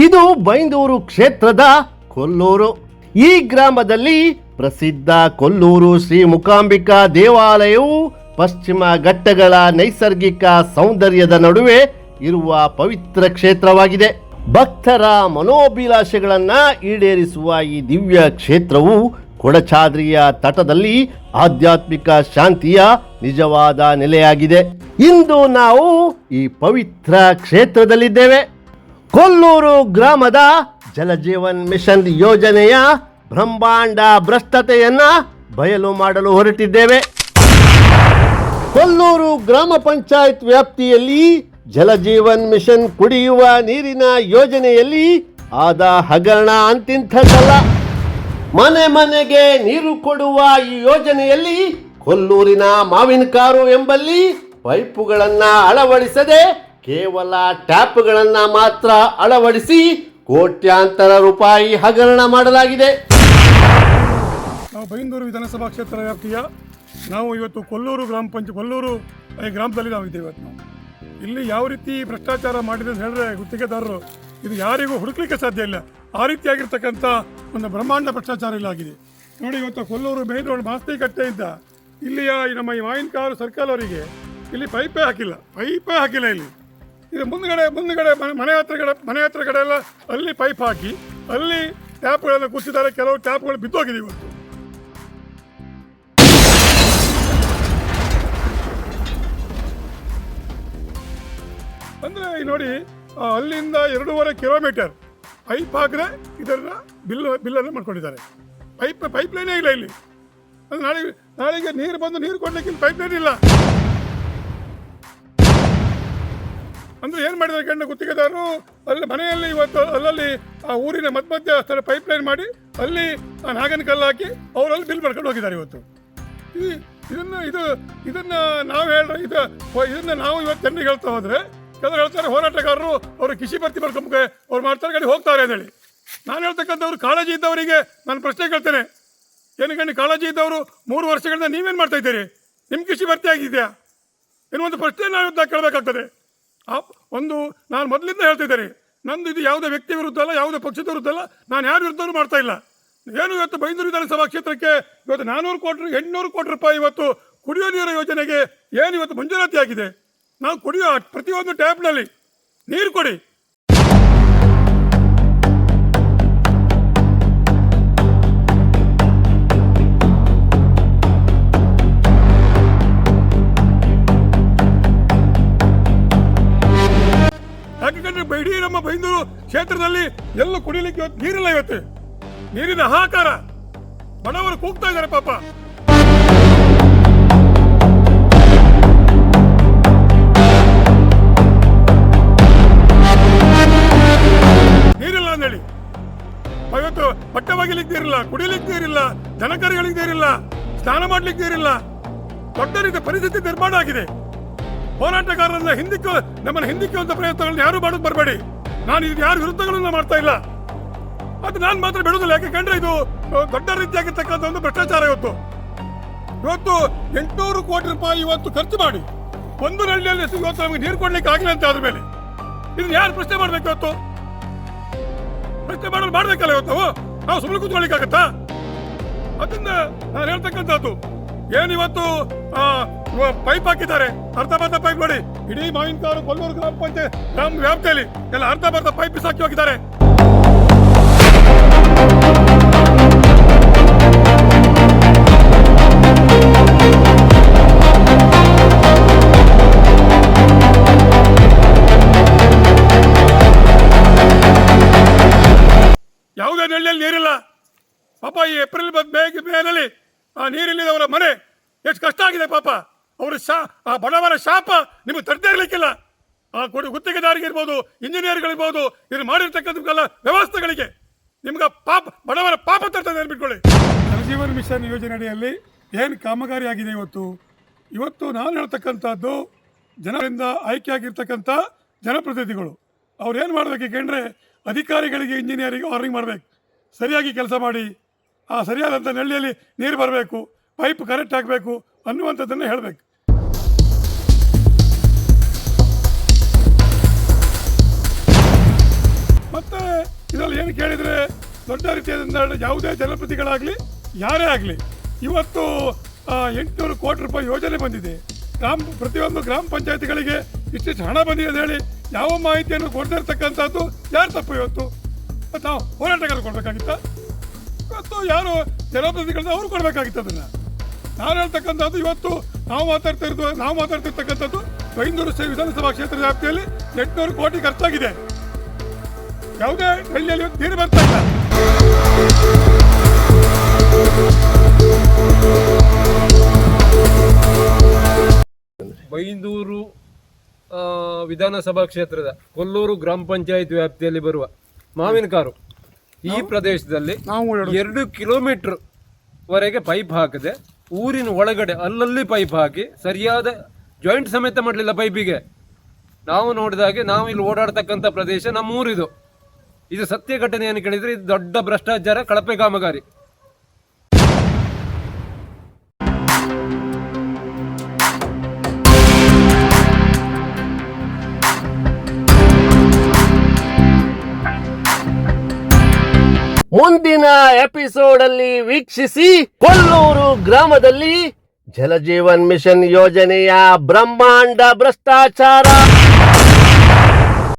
ಇದು ಬೈಂದೂರು ಕ್ಷೇತ್ರದ ಕೊಲ್ಲೂರು. ಈ ಗ್ರಾಮದಲ್ಲಿ ಪ್ರಸಿದ್ಧ ಕೊಲ್ಲೂರು ಶ್ರೀ ಮೂಕಾಂಬಿಕಾ ದೇವಾಲಯವು ಪಶ್ಚಿಮ ಘಟ್ಟಗಳ ನೈಸರ್ಗಿಕ ಸೌಂದರ್ಯದ ನಡುವೆ ಇರುವ ಪವಿತ್ರ ಕ್ಷೇತ್ರವಾಗಿದೆ. ಭಕ್ತರ ಮನೋಭಿಲಾಷೆಗಳನ್ನ ಈಡೇರಿಸುವ ಈ ದಿವ್ಯ ಕ್ಷೇತ್ರವು ಕೊಡಚಾದ್ರಿಯ ತಟದಲ್ಲಿ ಆಧ್ಯಾತ್ಮಿಕ ಶಾಂತಿಯ ನಿಜವಾದ ನೆಲೆಯಾಗಿದೆ. ಇಂದು ನಾವು ಈ ಪವಿತ್ರ ಕ್ಷೇತ್ರದಲ್ಲಿದ್ದೇವೆ. ಕೊಲ್ಲೂರು ಗ್ರಾಮದ ಜಲಜೀವನ್ ಮಿಷನ್ ಯೋಜನೆಯ ಬ್ರಹ್ಮಾಂಡ ಭ್ರಷ್ಟತೆಯನ್ನ ಬಯಲು ಮಾಡಲು ಹೊರಟಿದ್ದೇವೆ. ಕೊಲ್ಲೂರು ಗ್ರಾಮ ಪಂಚಾಯತ್ ವ್ಯಾಪ್ತಿಯಲ್ಲಿ ಜಲಜೀವನ್ ಮಿಷನ್ ಕುಡಿಯುವ ನೀರಿನ ಯೋಜನೆಯಲ್ಲಿ ಆದ ಹಗರಣ ಅಂತಿಂಥದ್ದಲ್ಲ. ಮನೆ ಮನೆಗೆ ನೀರು ಕೊಡುವ ಈ ಯೋಜನೆಯಲ್ಲಿ ಕೊಲ್ಲೂರಿನ ಮಾವಿನಕಾರು ಎಂಬಲ್ಲಿ ಪೈಪುಗಳನ್ನ ಅಳವಡಿಸದೆ ಕೇವಲ ಟ್ಯಾಪ್ಗಳನ್ನ ಮಾತ್ರ ಅಳವಡಿಸಿ ಕೋಟ್ಯಾಂತರ ರೂಪಾಯಿ ಹಗರಣ ಮಾಡಲಾಗಿದೆ. ನಾವು ಬೈಂದೂರು ವಿಧಾನಸಭಾ ಕ್ಷೇತ್ರ ವ್ಯಾಪ್ತಿಯ ನಾವು ಇವತ್ತು ಕೊಲ್ಲೂರು ಕೊಲ್ಲೂರು ಗ್ರಾಮದಲ್ಲಿ ನಾವು ಇದ್ದೇವೆ. ಇವತ್ತು ನಾವು ಇಲ್ಲಿ ಯಾವ ರೀತಿ ಭ್ರಷ್ಟಾಚಾರ ಮಾಡಿದೆ ಅಂತ ಹೇಳಿದ್ರೆ ಗುತ್ತಿಗೆದಾರರು ಇದು ಯಾರಿಗೂ ಹುಡುಕ್ಲಿಕ್ಕೆ ಸಾಧ್ಯ ಇಲ್ಲ. ಆ ರೀತಿಯಾಗಿರ್ತಕ್ಕಂಥ ಒಂದು ಬ್ರಹ್ಮಾಂಡ ಭ್ರಷ್ಟಾಚಾರ ಇಲ್ಲಾಗಿದೆ. ನೋಡಿ, ಇವತ್ತು ಕೊಲ್ಲೂರು ಮೇನ್ ರೋಡ್ ಮಾಸ್ತಿಕಟ್ಟೆಯಿಂದ ಇಲ್ಲಿಯ ನಮ್ಮ ಈ ಮಾವಿನಕಾರು ಸರ್ಕಲ್ ಅವರಿಗೆ ಇಲ್ಲಿ ಪೈಪೇ ಹಾಕಿಲ್ಲ ಇಲ್ಲಿ. ಇದು ಮುಂದ್ಗಡೆ ಮನೆ ಹತ್ರಗಡೆ ಎಲ್ಲ ಅಲ್ಲಿ ಪೈಪ್ ಹಾಕಿ ಅಲ್ಲಿ ಟ್ಯಾಪ್ಗಳನ್ನು ಕುಸಿದ್ದಾರೆ. ಕೆಲವು ಟ್ಯಾಪ್ಗಳು ಬಿದ್ದೋಗಿದೆ ಇವತ್ತು. ಅಂದರೆ ನೋಡಿ, ಅಲ್ಲಿಂದ 2.5 ಕಿಲೋಮೀಟರ್ ಪೈಪ್ ಹಾಕಿದ್ರೆ ಇದರ ಬಿಲ್ಲನ್ನು ಮಾಡ್ಕೊಂಡಿದ್ದಾರೆ. ಪೈಪ್ ಲೈನೇ ಇಲ್ಲ ಇಲ್ಲಿ. ಅದು ನಾಳೆಗೆ ನೀರು ಬಂದು ನೀರು ಕೊಡ್ಲಿಕ್ಕೆ ಇಲ್ಲಿ ಪೈಪ್ ಲೈನ್ ಇಲ್ಲ. ಅಂದರೆ ಏನು ಮಾಡಿದ್ದಾರೆ ಕಂಡ ಗುತ್ತಿಗೆದಾರರು ಅಲ್ಲಿ ಮನೆಯಲ್ಲಿ ಇವತ್ತು ಅಲ್ಲಲ್ಲಿ ಆ ಊರಿನ ಮಧ್ಯ ಸ್ಥಳ ಪೈಪ್ ಲೈನ್ ಮಾಡಿ ಅಲ್ಲಿ ನಾಗನ ಕಲ್ಲು ಹಾಕಿ ಅವರಲ್ಲಿ ಬಿಲ್ ಮಾಡ್ಕೊಂಡು ಹೋಗಿದ್ದಾರೆ ಇವತ್ತು. ಇದನ್ನ ನಾವು ಇವತ್ತು ಜನರಿಗೆ ಹೇಳ್ತಾ ಹೋದ್ರೆ ಕೆಲವರು ಹೇಳ್ತಾರೆ ಹೋರಾಟಗಾರರು ಅವರು ಕೃಷಿ ಭರ್ತಿ ಮಾಡ್ಕೊಂಬ ಅವ್ರು ಮಾಡ್ತಾರೆ ಗಡಿ ಹೋಗ್ತಾರೆ ಅಂತೇಳಿ. ನಾನು ಹೇಳ್ತಕ್ಕಂಥವ್ರು ಕಾಳಜಿ ಇದ್ದವರಿಗೆ ನಾನು ಪ್ರಶ್ನೆ ಕೇಳ್ತೇನೆ. ಏನಕ್ಕೆ ಕಾಳಜಿ ಇದ್ದವರು 3 ವರ್ಷಗಳಿಂದ ನೀವೇನು ಮಾಡ್ತಾ ಇದ್ದೀರಿ? ನಿಮ್ಮ ಕೃಷಿ ಭರ್ತಿ ಆಗಿದೆಯಾ ಎನ್ನುವಂಥ ಪ್ರಶ್ನೆ ನಾವು ಕೇಳಬೇಕಾಗ್ತದೆ. ನಾನು ಮೊದಲಿಂದ ಹೇಳ್ತಿದ್ದೇನೆ, ನಂದು ಇದು ಯಾವುದೇ ವ್ಯಕ್ತಿ ವಿರುದ್ಧ ಅಲ್ಲ, ಯಾವುದೇ ಪಕ್ಷದ ವಿರುದ್ಧ ಅಲ್ಲ, ನಾನು ಯಾರ ವಿರುದ್ಧವೂ ಮಾಡ್ತಾ ಇಲ್ಲ. ಏನು ಇವತ್ತು ಬೈಂದೂರು ವಿಧಾನಸಭಾ ಕ್ಷೇತ್ರಕ್ಕೆ ಇವತ್ತು 800 ಕೋಟಿ ರೂಪಾಯಿ ಇವತ್ತು ಕುಡಿಯೋ ನೀರು ಯೋಜನೆಗೆ ಏನು ಇವತ್ತು ಮಂಜೂರಾತಿ ಆಗಿದೆ. ನಾವು ಕುಡಿಯೋ ಪ್ರತಿಯೊಂದು ಟ್ಯಾಪ್ನಲ್ಲಿ ನೀರು ಕೊಡಿ. ಯಾಕಂದ್ರೆ ಇಡೀ ನಮ್ಮ ಬೈಂದೂರು ಕ್ಷೇತ್ರದಲ್ಲಿ ಎಲ್ಲ ಕುಡಿಯಲಿಕ್ಕೆ ಇವತ್ತು ನೀರಿಲ್ಲ. ಇವತ್ತು ನೀರಿನ ಹಾಹಾಕಾರ, ಬಡವರು ಕೂಗ್ತಾ ಇದ್ದಾರೆ ಪಾಪ. ನೀರಿಲ್ಲ ಅಂದೇಳಿ ಇವತ್ತು ಬಟ್ಟೆ ಒಗಿಲಿಕ್ಕೆ ನೀರಿಲ್ಲ, ಕುಡಿಯಲಿಕ್ಕೆ ನೀರಿಲ್ಲ, ಜನಕರಿಗಳಿಗೆ ನೀರಿಲ್ಲ, ಸ್ನಾನ ಮಾಡ್ಲಿಕ್ಕೆ ನೀರಿಲ್ಲ. ದೊಡ್ಡ ರೀತಿಯ ಪರಿಸ್ಥಿತಿ ನಿರ್ಮಾಣ ಆಗಿದೆ. ಹೋರಾಟಗಾರರನ್ನ ನಮ್ಮನ್ನು ಹಿಂದಿಕ್ಕುವಂತ ಪ್ರಯತ್ನಗಳನ್ನ ಯಾರು ಮಾಡೋದು ಬರಬೇಡಿ. ನಾನು ಇದು ಯಾರ ವಿರುದ್ಧಗಳನ್ನ ಮಾಡ್ತಾ ಇಲ್ಲ, ಅದು ನಾನು ಮಾತ್ರ ಬಿಡುವುದಿಲ್ಲ. ಯಾಕೆಂದ್ರೆ ಇದು ದೊಡ್ಡ ರೀತಿಯಾಗಿರ್ತಕ್ಕಂಥ ಒಂದು ಭ್ರಷ್ಟಾಚಾರ. ಇವತ್ತು 800 ಕೋಟಿ ರೂಪಾಯಿ ಇವತ್ತು ಖರ್ಚು ಮಾಡಿ ಒಂದು ನಳ್ಳಿಯಲ್ಲಿ ಇವತ್ತು ನಮಗೆ ನೀರು ಕೊಡ್ಲಿಕ್ಕೆ ಆಗಿಲ್ಲ ಅಂತ ಆದ ಮೇಲೆ ಇದನ್ನ ಯಾರು ಪ್ರಶ್ನೆ ಮಾಡ್ಬೇಕು? ಇವತ್ತು ಪ್ರಶ್ನೆ ಮಾಡ್ಬೇಕಲ್ಲ. ಇವತ್ತು ನಾವು ಸುಮ್ಮನೆ ಕೂತ್ಕೊಳ್ಳಿಕ್ಕಾಗತ್ತಾ? ಅದನ್ನ ನಾನು ಹೇಳ್ತಕ್ಕಂಥದ್ದು ಏನಿವತ್ತು ಪೈಪ್ ಹಾಕಿದ್ದಾರೆ, ಅರ್ಧ ಪೈಪ್ ನೋಡಿ. ಇಡೀ ಮಾವಿನಕಾರು ಕೊಲ್ಲೂರು ಗ್ರಾಮ ಪಂಚಾಯತ್ ಗ್ರಾಮ ವ್ಯಾಪ್ತಿಯಲ್ಲಿ ಎಲ್ಲ ಅರ್ಧ ಪೈಪ್ ಬಿಸಾಕಿ ಹೋಗಿದ್ದಾರೆ. ಯಾವುದೇ ನಳ್ಳಿಯಲ್ಲಿ ನೀರಿಲ್ಲ ಪಾಪ. ಈ ಏಪ್ರಿಲ್ ಮೇನಲ್ಲಿ ಆ ನೀರಿಲ್ಲದವರ ಮನೆ ಎಷ್ಟು ಕಷ್ಟ ಆಗಿದೆ ಪಾಪ. ಆ ಬಡವರ ಶಾಪ ನಿಮಗೆ ತರದೇ ಇರಲಿಕ್ಕಿಲ್ಲ. ಆ ಗುತ್ತಿಗೆದಾರಿಗಿರ್ಬೋದು, ಇಂಜಿನಿಯರ್ಗಳಿರ್ಬೋದು, ಇದನ್ನು ಮಾಡಿರ್ತಕ್ಕಂಥ ವ್ಯವಸ್ಥೆಗಳಿಗೆ ನಿಮ್ಗೆ ಬಡವರ ಪಾಪ ತರ್ತದೆ ನೆನ್ಬಿಟ್ಕೊಳ್ಳಿ. ಜಲಜೀವನ್ ಮಿಷನ್ ಯೋಜನೆ ಅಡಿಯಲ್ಲಿ ಏನು ಕಾಮಗಾರಿ ಆಗಿದೆ ಇವತ್ತು ನಾನು ಹೇಳ್ತಕ್ಕಂಥದ್ದು ಜನರಿಂದ ಆಯ್ಕೆಯಾಗಿರ್ತಕ್ಕಂಥ ಜನಪ್ರತಿನಿಧಿಗಳು ಅವ್ರು ಏನು ಮಾಡಬೇಕು ಯಾಕೆಂದರೆ ಅಧಿಕಾರಿಗಳಿಗೆ ಇಂಜಿನಿಯರಿಗೆ ವಾರ್ನಿಂಗ್ ಮಾಡಬೇಕು, ಸರಿಯಾಗಿ ಕೆಲಸ ಮಾಡಿ, ಆ ಸರಿಯಾದಂಥ ನಳ್ಳಿಯಲ್ಲಿ ನೀರು ಬರಬೇಕು, ಪೈಪ್ ಕರೆಕ್ಟ್ ಆಗಬೇಕು ಅನ್ನುವಂಥದ್ದನ್ನು ಹೇಳಬೇಕು. ಮತ್ತು ದೊಡ್ಡ ರೀತಿಯಾದ ಯಾವುದೇ ಜನಪ್ರತಿಗಳಾಗಲಿ ಯಾರೇ ಆಗಲಿ ಇವತ್ತು 800 ಕೋಟಿ ರೂಪಾಯಿ ಯೋಜನೆ ಬಂದಿದೆ. ಪ್ರತಿಯೊಂದು ಗ್ರಾಮ ಪಂಚಾಯತಿಗಳಿಗೆ ಇಷ್ಟಿಷ್ಟು ಹಣ ಬಂದಿದೆ ಅಂತ ಹೇಳಿ ಯಾವ ಮಾಹಿತಿಯನ್ನು ಕೊಡದೇ ಇರ್ತಕ್ಕಂಥದ್ದು ಯಾರು ತಪ್ಪು? ಇವತ್ತು ನಾವು ಹೋರಾಟಗಾರರು ಕೊಡಬೇಕಾಗಿತ್ತ? ಇವತ್ತು ಯಾರು ಜನಪ್ರತಿನಿಧಿಗಳನ್ನ ಅವರು ಕೊಡಬೇಕಾಗಿತ್ತು. ಅದನ್ನು ನಾನು ಹೇಳ್ತಕ್ಕಂಥದ್ದು ಇವತ್ತು ನಾವು ಮಾತಾಡ್ತಿರ್ತಕ್ಕಂಥದ್ದು ಬೈಂದೂರು ವಿಧಾನಸಭಾ ಕ್ಷೇತ್ರ ವ್ಯಾಪ್ತಿಯಲ್ಲಿ 800 ಕೋಟಿ ಖರ್ಚಾಗಿದೆ. ಯಾವುದೇ ಹಳ್ಳಿಯಲ್ಲಿ ನೀರು ಬರ್ತಾ ಇಲ್ಲ. ಬೈಂದೂರು ವಿಧಾನಸಭಾ ಕ್ಷೇತ್ರದ ಕೊಲ್ಲೂರು ಗ್ರಾಮ ಪಂಚಾಯತ್ ವ್ಯಾಪ್ತಿಯಲ್ಲಿ ಬರುವ ಮಾವಿನಕಾರು ಈ ಪ್ರದೇಶದಲ್ಲಿ 2 ಕಿಲೋಮೀಟರ್ ವರೆಗೆ ಪೈಪ್ ಹಾಕದೆ ಊರಿನ ಒಳಗಡೆ ಅಲ್ಲಲ್ಲಿ ಪೈಪ್ ಹಾಕಿ ಸರಿಯಾದ ಜಾಯಿಂಟ್ ಸಮೇತ ಮಾಡಲಿಲ್ಲ ಪೈಪಿಗೆ. ನಾವು ನೋಡಿದಾಗೆ ನಾವು ಇಲ್ಲಿ ಓಡಾಡ್ತಕ್ಕಂಥ ಪ್ರದೇಶ ನಮ್ಮೂರಿದು. ಇದು ಸತ್ಯ ಘಟನೆ ಏನು ಕೇಳಿದ್ರೆ ಇದು ದೊಡ್ಡ ಭ್ರಷ್ಟಾಚಾರ, ಕಳಪೆ ಕಾಮಗಾರಿ. ಮುಂದಿನ ಎಪಿಸೋಡ್ ಅಲ್ಲಿ ವೀಕ್ಷಿಸಿ. ಕೊಲ್ಲೂರು ಗ್ರಾಮದಲ್ಲಿ ಜಲಜೀವನ್ ಮಿಷನ್ ಯೋಜನೆಯ ಬ್ರಹ್ಮಾಂಡ ಭ್ರಷ್ಟಾಚಾರ.